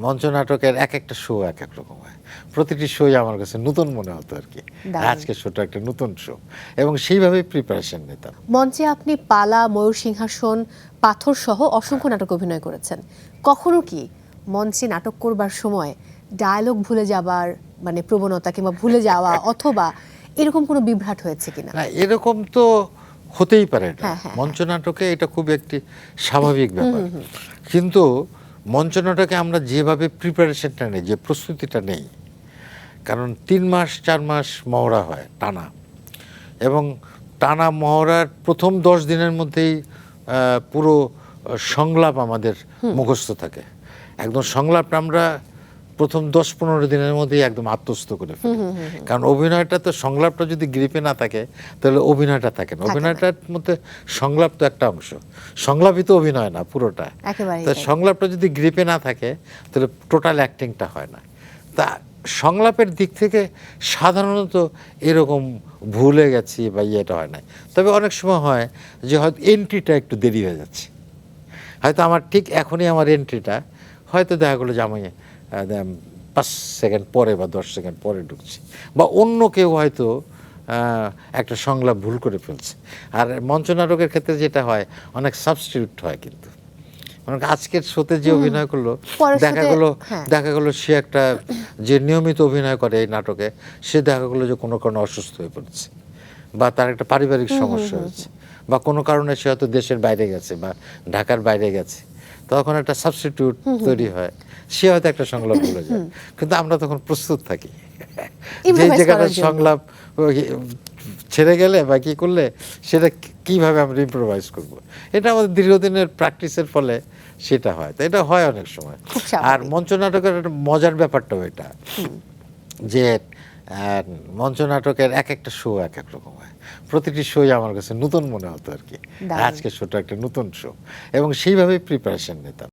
মঞ্চনাটকের এক একটা শো এক এক রকম হয়। প্রতিটি শোই আমার কাছে নতুন মনে হতো আর কি। দারুণ। আজকের শোটা একটা নতুন শো এবং সেইভাবেই প্রিপারেশন নিতাম। মঞ্চে আপনি পালা, ময়ূর সিংহাসন, পাথর সহ অসংখ্য নাটক অভিনয় করেছেন। কখনো কি মঞ্চে নাটক করবার সময় ডায়লগ ভুলে যাবার মানে প্রবণতা কিংবা ভুলে যাওয়া অথবা এরকম কোনো বিভ্রাট হয়েছে কিনা? না, এরকম তো হতেই পারে না। হ্যাঁ, হ্যাঁ, মঞ্চনাটকে এটা খুব একটি স্বাভাবিক ব্যাপার। কিন্তু মঞ্চনাটকে আমরা যেভাবে প্রিপারেশনটা নেই, যে প্রস্তুতিটা নেই, কারণ ৩ মাস ৪ মাস মহড়া হয় টানা, এবং টানা মহড়ার প্রথম 10 দিনের মধ্যেই পুরো সংলাপ আমাদের মুখস্থ থাকে। একদম সংলাপটা আমরা প্রথম 10-15 দিনের মধ্যেই একদম আত্মস্থ করে ফেলি। কারণ অভিনয়টা তো, সংলাপটা যদি গ্রিপে না থাকে তাহলে অভিনয়টা থাকে না। অভিনয়টার মধ্যে সংলাপ তো একটা অংশ, সংলাপই তো অভিনয় না পুরোটা। একেবারেই তো তাই। সংলাপটা যদি গ্রিপে না থাকে তাহলে টোটাল অ্যাক্টিংটা হয় না। তা সংলাপের দিক থেকে সাধারণত এরকম ভুলে গেছি বা ইয়েটা হয় না। তবে অনেক সময় হয় যে হয়তো এন্ট্রিটা একটু দেরি হয়ে যাচ্ছে, হয়তো আমার ঠিক এখনই আমার এন্ট্রিটা হয়তো দেখা গেলো যে আমি 5 সেকেন্ড পরে বা 10 সেকেন্ড পরে ঢুকছি, বা অন্য কেউ হয়তো একটা সংলাপ ভুল করে ফেলছে। আর মঞ্চনাটকের ক্ষেত্রে যেটা হয়, অনেক সাবস্টিটিউট হয় কিন্তু। মানে আজকের শোতে যে অভিনয় করলো, পরের দেখা শোতে, গেলো হ্যাঁ। দেখা গেলো সে একটা, যে নিয়মিত অভিনয় করে এই নাটকে, সে দেখা গেলো যে কোনো কারণে অসুস্থ হয়ে পড়েছে, বা তার একটা পারিবারিক সমস্যা হয়েছে, বা কোনো কারণে সে হয়তো দেশের বাইরে গেছে বা ঢাকার বাইরে গেছে, তখন একটা সাবস্টিটিউট তৈরি হয়, সে হয়তো একটা সংলাপ ভুলে যায়। কিন্তু আমরা তখন প্রস্তুত থাকি যে Improvise জায়গাটা করার জন্য। সংলাপ ছেড়ে গেলে বা কি করলে সেটা কিভাবে আমরা ইম্প্রোভাইজ করব। এটা আমাদের দীর্ঘদিনের প্র্যাকটিসের ফলে সেটা হয়। তো এটা হয় অনেক সময়। খুব আর স্বাভাবিক। মঞ্চনাটকের একটা মজার ব্যাপারটাও এটা, যে মঞ্চনাটকের এক একটা শো এক এক রকম হয়। প্রতিটি শোই আমার কাছে নতুন মনে হতো আর কি। দারুণ। আজকের শোটা একটা নতুন শো এবং সেইভাবেই প্রিপারেশন নিতাম।